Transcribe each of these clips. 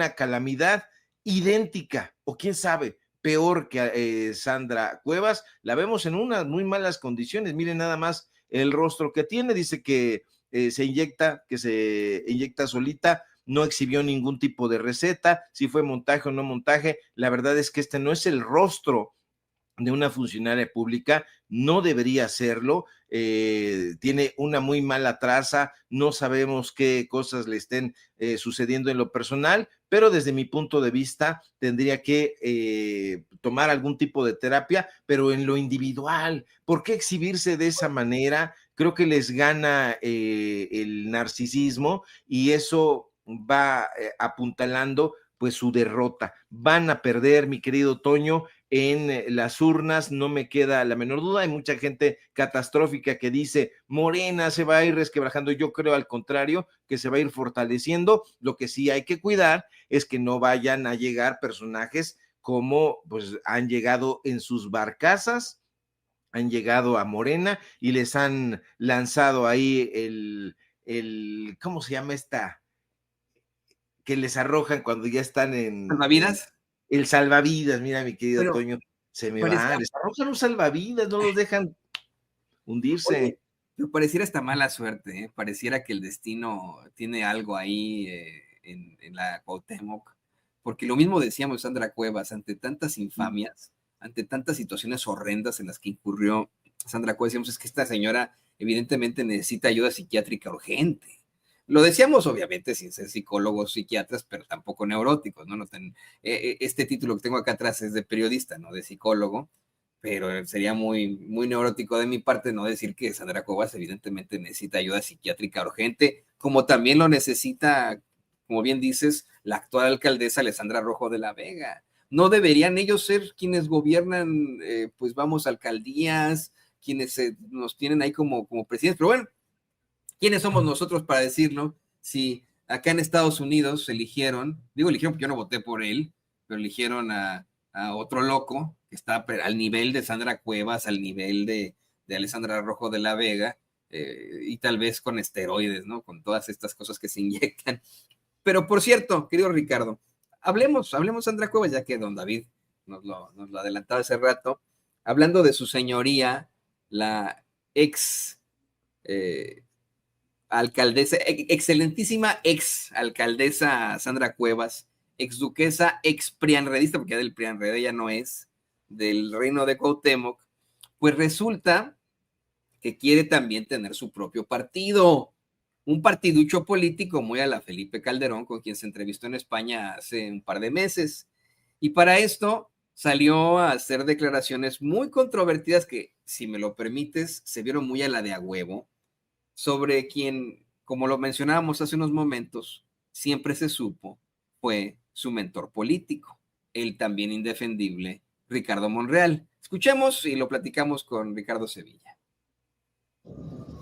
una calamidad idéntica, o quién sabe, peor que Sandra Cuevas. La vemos en unas muy malas condiciones. Miren nada más el rostro que tiene. Dice que se inyecta solita, no exhibió ningún tipo de receta, si fue montaje o no montaje. La verdad es que este no es el rostro de una funcionaria pública, no debería serlo, tiene una muy mala traza, no sabemos qué cosas le estén sucediendo en lo personal, pero desde mi punto de vista tendría que tomar algún tipo de terapia, pero en lo individual. ¿Por qué exhibirse de esa manera? Creo que les gana el narcisismo y eso va apuntalando pues su derrota. Van a perder, mi querido Toño, en las urnas, no me queda la menor duda. Hay mucha gente catastrófica que dice Morena se va a ir resquebrajando. Yo creo al contrario, que se va a ir fortaleciendo. Lo que sí hay que cuidar es que no vayan a llegar personajes como pues han llegado en sus barcazas, han llegado a Morena y les han lanzado ahí ¿cómo se llama esta? Que les arrojan cuando ya están en ¿Salvavidas? el salvavidas. Mira, mi querido Pero Toño, se me va, pareciera, les arrojan un salvavidas, no los dejan hundirse. oye, pero pareciera esta mala suerte, ¿eh? Pareciera que el destino tiene algo ahí en la Cuauhtémoc, porque lo mismo decíamos Sandra Cuevas, ante tantas infamias, ante tantas situaciones horrendas en las que incurrió Sandra Cuevas, decíamos, es que esta señora evidentemente necesita ayuda psiquiátrica urgente. Lo decíamos obviamente sin ser psicólogos, psiquiatras, pero tampoco neuróticos, ¿no? Este título que tengo acá atrás es de periodista, no de psicólogo, pero sería muy neurótico de mi parte no decir que Sandra Cuevas evidentemente necesita ayuda psiquiátrica urgente, como también lo necesita, como bien dices, la actual alcaldesa Alessandra Rojo de la Vega. No deberían ellos ser quienes gobiernan, pues vamos, alcaldías, quienes nos tienen ahí como presidentes, pero bueno, ¿quiénes somos nosotros para decirlo? Si acá en Estados Unidos eligieron porque yo no voté por él, pero eligieron a otro loco que está al nivel de Sandra Cuevas, al nivel de Alessandra Rojo de la Vega, y tal vez con esteroides, ¿no? Con todas estas cosas que se inyectan. Pero por cierto, querido Ricardo, hablemos Sandra Cuevas, ya que don David nos lo adelantaba hace rato, hablando de su señoría, la ex alcaldesa, excelentísima ex alcaldesa Sandra Cuevas, ex duquesa, ex prianredista, porque ya del prianred ya no es, del reino de Cuauhtémoc, pues resulta que quiere también tener su propio partido, un partiducho político muy a la Felipe Calderón, con quien se entrevistó en España hace un par de meses. Y para esto salió a hacer declaraciones muy controvertidas que, si me lo permites, se vieron muy a la de a huevo, sobre quien, como lo mencionábamos hace unos momentos, siempre se supo, fue su mentor político, el también indefendible Ricardo Monreal. Escuchemos y lo platicamos con Ricardo Sevilla.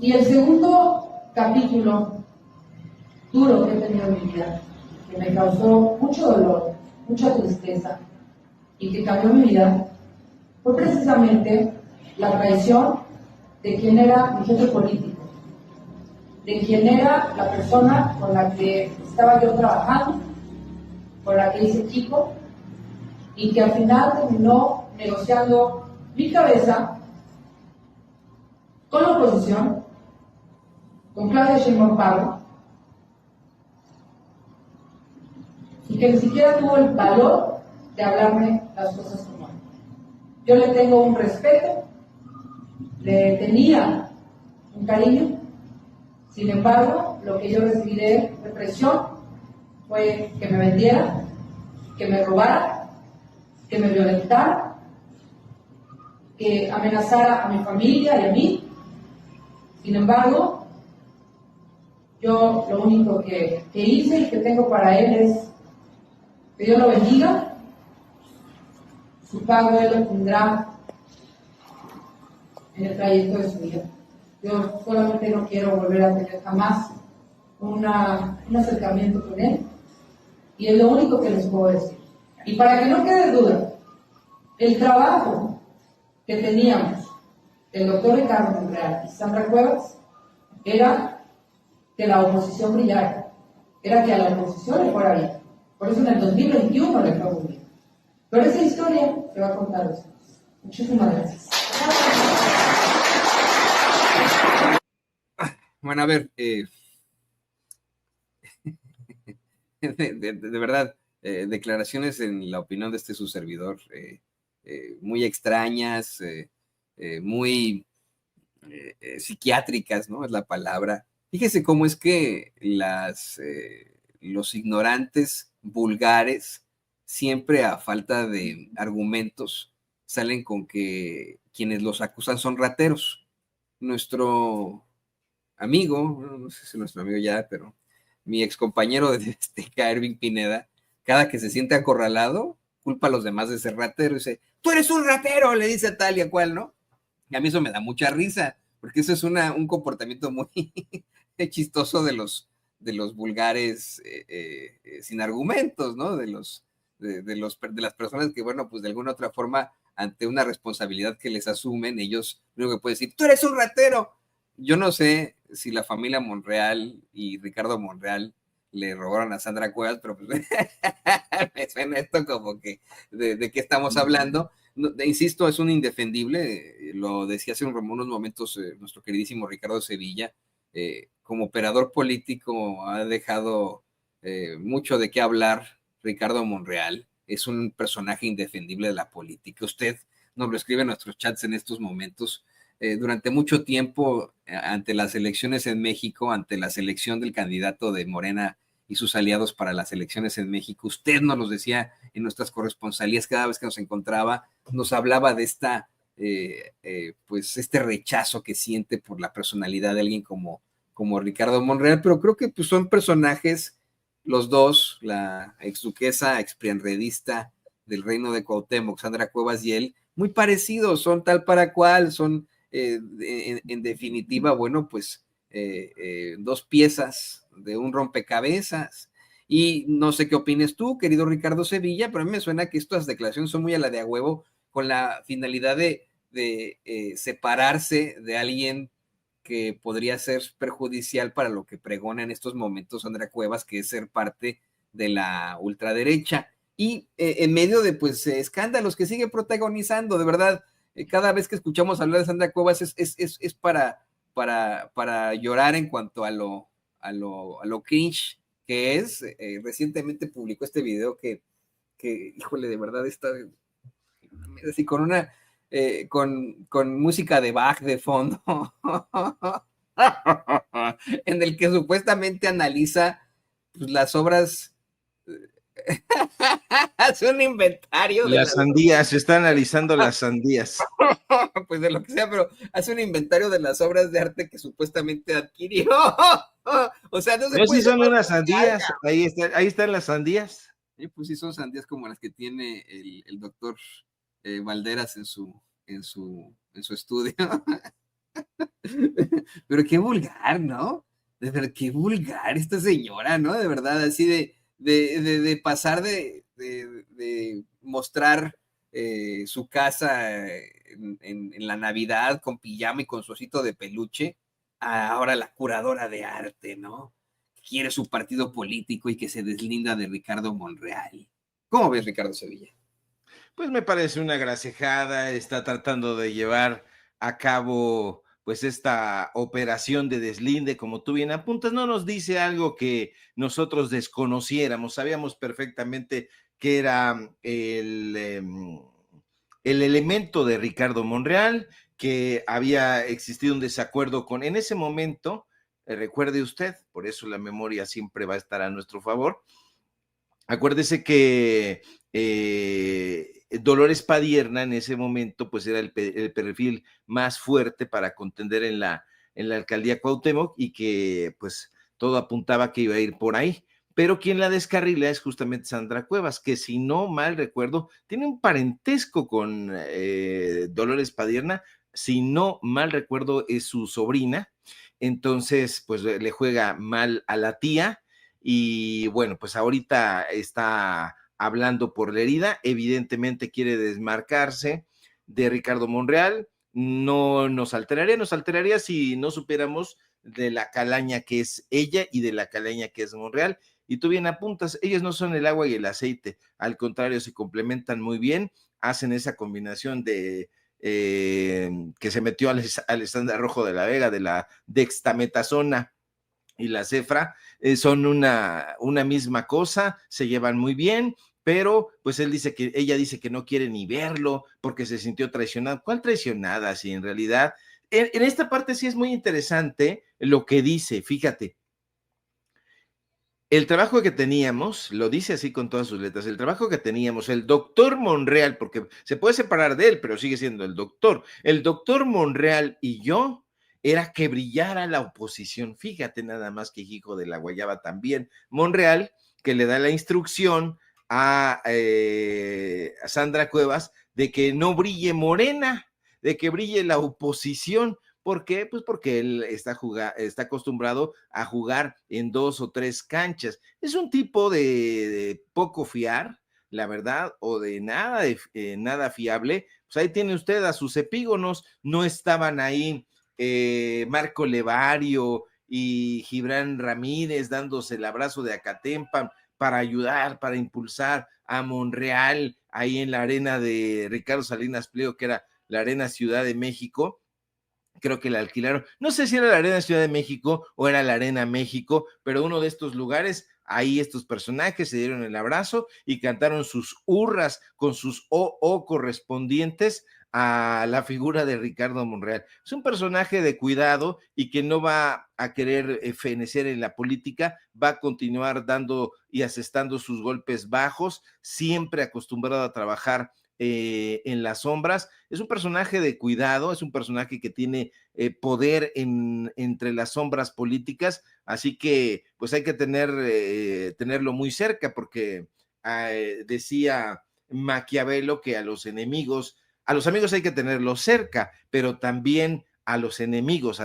Y el segundo capítulo duro que he tenido en mi vida, que me causó mucho dolor, mucha tristeza y que cambió mi vida, fue precisamente la traición de quien era mi jefe político, de quien era la persona con la que estaba yo trabajando, con la que hice equipo, y que al final terminó negociando mi cabeza con la oposición, con Claudia Sheinbaum Pardo, y que ni siquiera tuvo el valor de hablarme las cosas como son. Yo le tengo un respeto, le tenía un cariño, sin embargo, lo que yo recibí de presión fue que me vendiera, que me robara, que me violentara, que amenazara a mi familia y a mí. Sin embargo, yo lo único que hice y que tengo para él es que Dios lo bendiga, su pago él lo tendrá en el trayecto de su vida. Yo solamente no quiero volver a tener jamás un acercamiento con él, y es lo único que les puedo decir. Y para que no quede duda, el trabajo que teníamos el doctor Ricardo Monreal y Sandra Cuevas era que la oposición brillara, era que a la oposición le fuera bien. Por eso en el 2021 le fue muy bien. Pero esa historia se va a contar después. Muchísimas gracias. Bueno, a ver, de verdad, declaraciones en la opinión de su servidor muy extrañas, muy psiquiátricas, ¿no? Es la palabra. Fíjese cómo es que los ignorantes vulgares, siempre a falta de argumentos, salen con que quienes los acusan son rateros. Nuestro amigo, no sé si nuestro amigo ya, pero mi ex compañero de Azteca, Ervin Pineda, cada que se siente acorralado, culpa a los demás de ser ratero y dice, tú eres un ratero, le dice a tal y a cual, ¿no? Y a mí eso me da mucha risa, porque eso es un comportamiento muy chistoso de los vulgares sin argumentos, ¿no? De las personas que, bueno, pues de alguna otra forma, ante una responsabilidad que les asumen, ellos lo único que pueden decir, tú eres un ratero. Yo no sé si la familia Monreal y Ricardo Monreal le robaron a Sandra Cuevas, pero pues me suena esto como que de qué estamos hablando. No, insisto, es un indefendible, lo decía hace unos momentos nuestro queridísimo Ricardo Sevilla, como operador político ha dejado mucho de qué hablar Ricardo Monreal, es un personaje indefendible de la política. Usted nos lo escribe en nuestros chats en estos momentos. Durante mucho tiempo, ante las elecciones en México, ante la selección del candidato de Morena y sus aliados para las elecciones en México, usted nos los decía en nuestras corresponsalías cada vez que nos encontraba, nos hablaba de pues este rechazo que siente por la personalidad de alguien como Ricardo Monreal, pero creo que pues, son personajes, los dos, la exduquesa, exprianredista del reino de Cuauhtémoc, Sandra Cuevas, y él, muy parecidos, son tal para cual, son en definitiva, bueno, pues dos piezas de un rompecabezas. Y no sé qué opines tú, querido Ricardo Sevilla, pero a mí me suena que estas declaraciones son muy a la de a huevo, con la finalidad de separarse de alguien que podría ser perjudicial para lo que pregona en estos momentos Sandra Cuevas, que es ser parte de la ultraderecha. Y en medio de pues escándalos que sigue protagonizando, de verdad, cada vez que escuchamos hablar de Sandra Cuevas es para llorar en cuanto a lo cringe que es. Recientemente publicó este video que híjole, de verdad está así con música de Bach de fondo, en el que supuestamente analiza pues, las obras, hace un inventario de las sandías, se está analizando las sandías. pues de lo que sea, pero hace un inventario de las obras de arte que supuestamente adquirió. O sea, no se No, puede sí son llamar unas sandías, ahí están las sandías. pues sí, son sandías como las que tiene el doctor Valderas en su estudio. Pero qué vulgar, ¿no? De verdad, qué vulgar esta señora, ¿no? De verdad, así de pasar de mostrar su casa en la Navidad con pijama y con su osito de peluche, a ahora la curadora de arte, ¿no? Quiere su partido político y que se deslinda de Ricardo Monreal. ¿Cómo ves, Ricardo Sevilla? Pues me parece una gracejada, está tratando de llevar a cabo pues esta operación de deslinde, como tú bien apuntas, no nos dice algo que nosotros desconociéramos, sabíamos perfectamente que era el elemento de Ricardo Monreal, que había existido un desacuerdo en ese momento, recuerde usted, por eso la memoria siempre va a estar a nuestro favor. Acuérdese que Dolores Padierna en ese momento pues era el perfil más fuerte para contender en la alcaldía Cuauhtémoc y que pues todo apuntaba que iba a ir por ahí. Pero quien la descarrila es justamente Sandra Cuevas, que si no mal recuerdo, tiene un parentesco con Dolores Padierna, si no mal recuerdo es su sobrina, entonces pues le juega mal a la tía, y bueno, pues ahorita está hablando por la herida, evidentemente quiere desmarcarse de Ricardo Monreal, no nos alteraría si no supiéramos de la calaña que es ella y de la calaña que es Monreal, y tú bien apuntas, ellos no son el agua y el aceite, al contrario, se complementan muy bien, hacen esa combinación de que se metió Alessandra Rojo de la Vega, de la dextametasona y la cefra, son una misma cosa, se llevan muy bien, pero pues ella dice que no quiere ni verlo porque se sintió traicionada. ¿Cuál traicionada? Si en realidad, en esta parte sí es muy interesante lo que dice, fíjate. El trabajo que teníamos, lo dice así con todas sus letras, el trabajo que teníamos, el doctor Monreal, porque se puede separar de él, pero sigue siendo el doctor Monreal y yo, era que brillara la oposición. Fíjate nada más que hijo de la guayaba también. Monreal, que le da la instrucción a Sandra Cuevas de que no brille Morena, de que brille la oposición. ¿Por qué? Pues porque él está acostumbrado a jugar en 2 o 3 canchas. Es un tipo de poco fiar, la verdad, o de nada fiable. Pues ahí tiene usted a sus epígonos, no estaban ahí Marco Levario y Gibran Ramírez dándose el abrazo de Acatempan para ayudar, para impulsar a Monreal ahí en la arena de Ricardo Salinas Pliego, que era la Arena Ciudad de México. Creo que la alquilaron, no sé si era la Arena Ciudad de México o era la Arena México, pero uno de estos lugares, ahí estos personajes se dieron el abrazo y cantaron sus hurras con sus o correspondientes a la figura de Ricardo Monreal. Es un personaje de cuidado y que no va a querer fenecer en la política, va a continuar dando y asestando sus golpes bajos, siempre acostumbrado a trabajar en las sombras. Es un personaje de cuidado, es un personaje que tiene poder entre las sombras políticas, así que pues hay que tenerlo muy cerca porque decía Maquiavelo que a los amigos hay que tenerlos cerca, pero también a los enemigos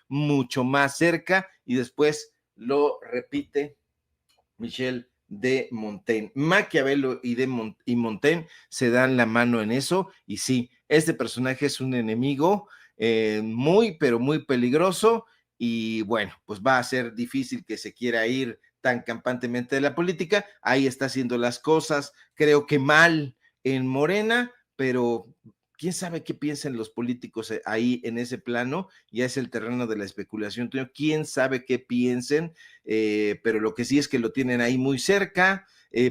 mucho más cerca, y después lo repite Michel de Montaigne. Maquiavelo y Montaigne se dan la mano en eso, y sí, este personaje es un enemigo muy, pero muy peligroso, y bueno, pues va a ser difícil que se quiera ir tan campantemente de la política. Ahí está haciendo las cosas, creo que mal en Morena, pero quién sabe qué piensan los políticos ahí en ese plano. Ya es el terreno de la especulación, quién sabe qué piensen, pero lo que sí es que lo tienen ahí muy cerca,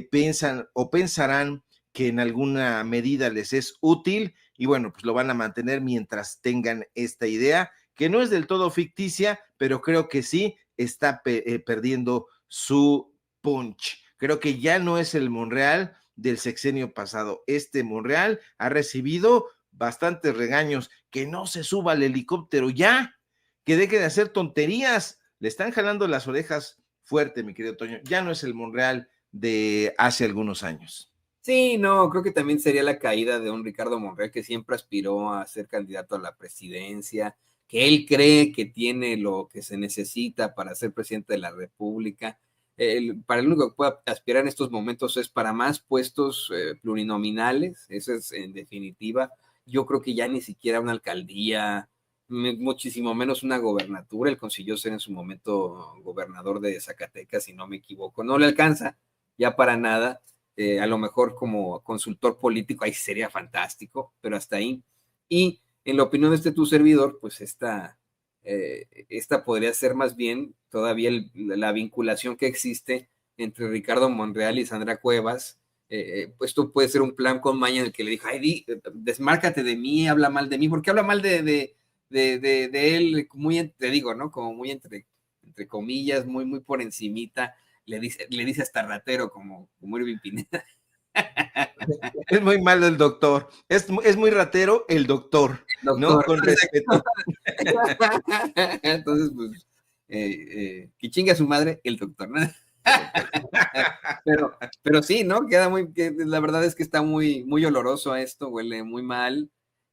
piensan o pensarán que en alguna medida les es útil, y bueno, pues lo van a mantener mientras tengan esta idea, que no es del todo ficticia, pero creo que sí está perdiendo su punch. Creo que ya no es el Monreal del sexenio pasado. Este Monreal ha recibido bastantes regaños, que no se suba al helicóptero ya, que deje de hacer tonterías. Le están jalando las orejas fuerte, mi querido Toño. Ya no es el Monreal de hace algunos años. Sí, no, creo que también sería la caída de un Ricardo Monreal que siempre aspiró a ser candidato a la presidencia, que él cree que tiene lo que se necesita para ser presidente de la República. Para el único que puede aspirar en estos momentos es para más puestos plurinominales, eso es en definitiva. Yo creo que ya ni siquiera una alcaldía, muchísimo menos una gobernatura. Él consiguió ser en su momento gobernador de Zacatecas, si no me equivoco. No le alcanza ya para nada. A lo mejor como consultor político ahí sería fantástico, pero hasta ahí. Y en la opinión de tu servidor, pues esta podría ser más bien todavía la vinculación que existe entre Ricardo Monreal y Sandra Cuevas. Pues esto puede ser un plan con maña en el que le dijo, ay, desmárcate de mí, habla mal de mí, porque habla mal de él, muy, te digo, ¿no? Como muy entre comillas, muy por encimita. Le dice hasta ratero como Irving Pineda. Es muy malo el doctor, es muy ratero el doctor, ¿no? Con respeto. Entonces, pues, que chinga a su madre el doctor, ¿no? pero sí, ¿no? La verdad es que está muy oloroso esto, huele muy mal,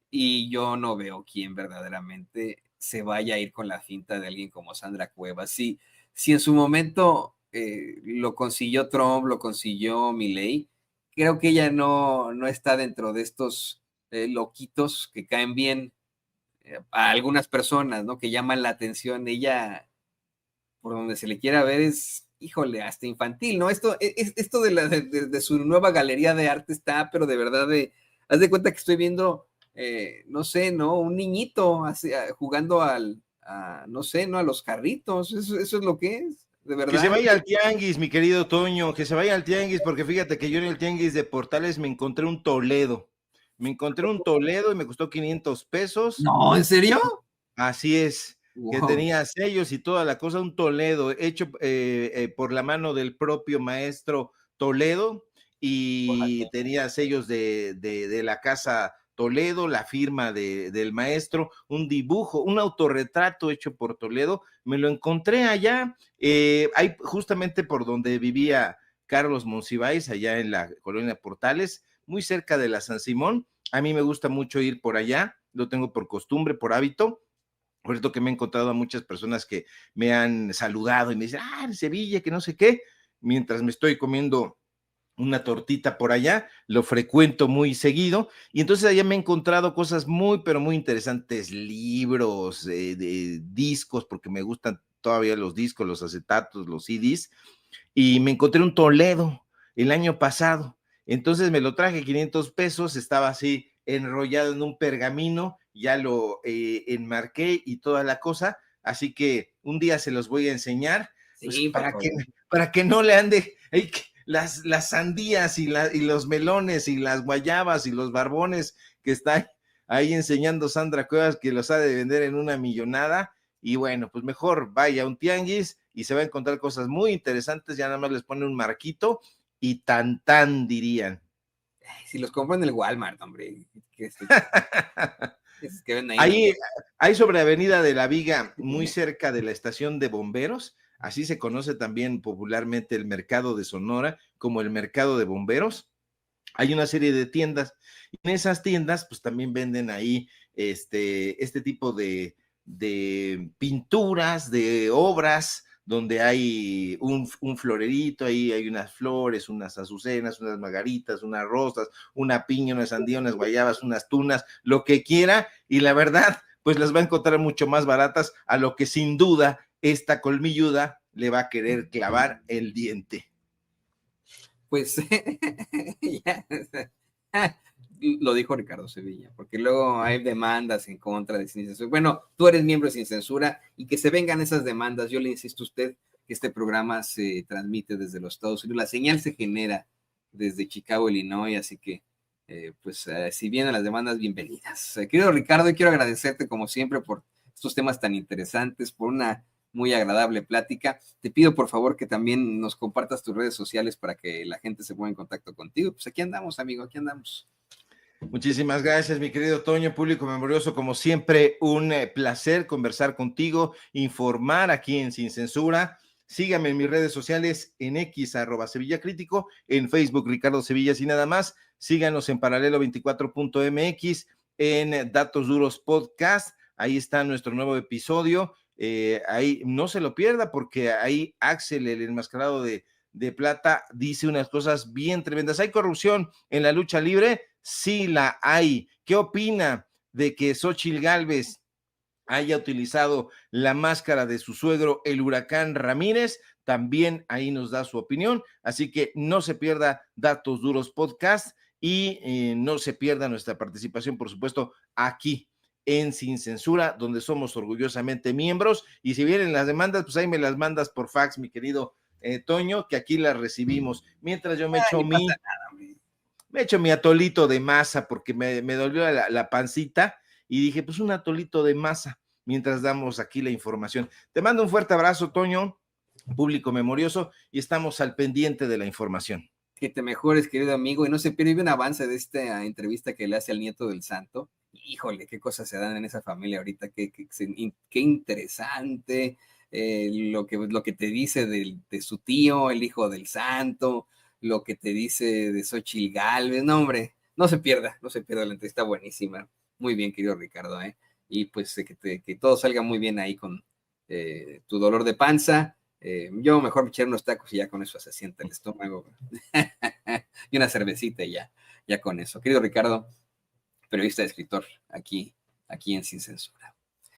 y yo no veo quién verdaderamente se vaya a ir con la finta de alguien como Sandra Cuevas. Si en su momento lo consiguió Trump, lo consiguió Milei, creo que ella no está dentro de estos loquitos que caen bien a algunas personas, ¿no? Que llaman la atención. Ella, por donde se le quiera ver, es híjole, hasta infantil, ¿no? Esto de su nueva galería de arte está, pero de verdad, haz de cuenta que estoy viendo, no sé, ¿no? Un niñito jugando no sé, ¿no? A los carritos, eso es lo que es, de Que se verdad. vaya al tianguis, mi querido Toño, que se vaya al tianguis, porque fíjate que yo en el tianguis de Portales me encontré un Toledo. Me encontré un Toledo y me costó 500 pesos. No, ¿en serio? Así es, que Wow. tenía sellos y toda la cosa, un Toledo hecho por la mano del propio maestro Toledo y tenía sellos de la casa Toledo, la firma del maestro, un dibujo, un autorretrato hecho por Toledo. Me lo encontré allá, ahí justamente por donde vivía Carlos Monsiváis, allá en la colonia Portales, muy cerca de la San Simón. A mí me gusta mucho ir por allá, lo tengo por costumbre, por hábito. Por cierto que me he encontrado a muchas personas que me han saludado y me dicen, en Sevilla, que no sé qué, mientras me estoy comiendo una tortita por allá, lo frecuento muy seguido, y entonces allá me he encontrado cosas muy, pero muy interesantes, libros, de discos, porque me gustan todavía los discos, los acetatos, los CDs, y me encontré un Toledo el año pasado. Entonces me lo traje 500 pesos, estaba así enrollado en un pergamino, ya lo enmarqué y toda la cosa. Así que un día se los voy a enseñar, pues Sí, para que no le ande las sandías y los melones y las guayabas y los barbones que está ahí enseñando Sandra Cuevas, que los ha de vender en una millonada. Y bueno, pues mejor vaya a un tianguis y se va a encontrar cosas muy interesantes, ya nada más les pone un marquito y tan dirían. si los compro en el Walmart, hombre, que ven ahí. Ahí sobre Avenida de la Viga, muy cerca de la estación de bomberos, así se conoce también popularmente el mercado de Sonora como el mercado de bomberos. Hay una serie de tiendas y en esas tiendas pues también venden ahí este tipo de pinturas, de obras, donde hay un florerito, ahí hay unas flores, unas azucenas, unas margaritas, unas rosas, una piña, una sandía, unas guayabas, unas tunas, lo que quiera, y la verdad, pues las va a encontrar mucho más baratas, a lo que sin duda esta colmilluda le va a querer clavar el diente. Pues ya, lo dijo Ricardo Sevilla, porque luego hay demandas en contra de Sin Censura. Bueno, tú eres miembro de Sin Censura y que se vengan esas demandas. Yo le insisto a usted que este programa se transmite desde los Estados Unidos, la señal se genera desde Chicago, Illinois, así que si vienen las demandas, bienvenidas. Querido Ricardo, quiero agradecerte como siempre por estos temas tan interesantes, por una muy agradable plática. Te pido por favor que también nos compartas tus redes sociales para que la gente se ponga en contacto contigo. Pues aquí andamos, amigo, aquí andamos. Muchísimas gracias, mi querido Toño, público memorioso, como siempre, un placer conversar contigo, informar aquí en Sin Censura. Síganme en mis redes sociales, en X, @Sevilla Crítico, en Facebook, Ricardo Sevillas y nada más. Síganos en Paralelo24.mx, en Datos Duros Podcast. Ahí está nuestro nuevo episodio. Ahí no se lo pierda, porque ahí Axel, el enmascarado de plata, dice unas cosas bien tremendas. ¿Hay corrupción en la lucha libre? Sí la hay. ¿Qué opina de que Xóchitl Gálvez haya utilizado la máscara de su suegro, el huracán Ramírez? También ahí nos da su opinión. Así que no se pierda Datos Duros Podcast y no se pierda nuestra participación, por supuesto, aquí en Sin Censura, donde somos orgullosamente miembros. Y si vienen las demandas, pues ahí me las mandas por fax, mi querido Toño, que aquí las recibimos. Mientras yo me echo mi atolito de masa, porque me dolió la pancita y dije, pues un atolito de masa mientras damos aquí la información. Te mando un fuerte abrazo, Toño, público memorioso, y estamos al pendiente de la información. Que te mejores, querido amigo, y no se pierda un avance de esta entrevista que le hace al nieto del santo. Híjole, qué cosas se dan en esa familia ahorita, qué interesante. Lo que te dice de su tío, el hijo del santo, lo que te dice de Xóchitl Gálvez. No, hombre, no se pierda la entrevista, buenísima. Muy bien, querido Ricardo, y pues que todo salga muy bien ahí con tu dolor de panza. Yo mejor me eché unos tacos y ya con eso se sienta el estómago. Y una cervecita y ya con eso. Querido Ricardo, periodista, escritor, aquí en Sin Censura.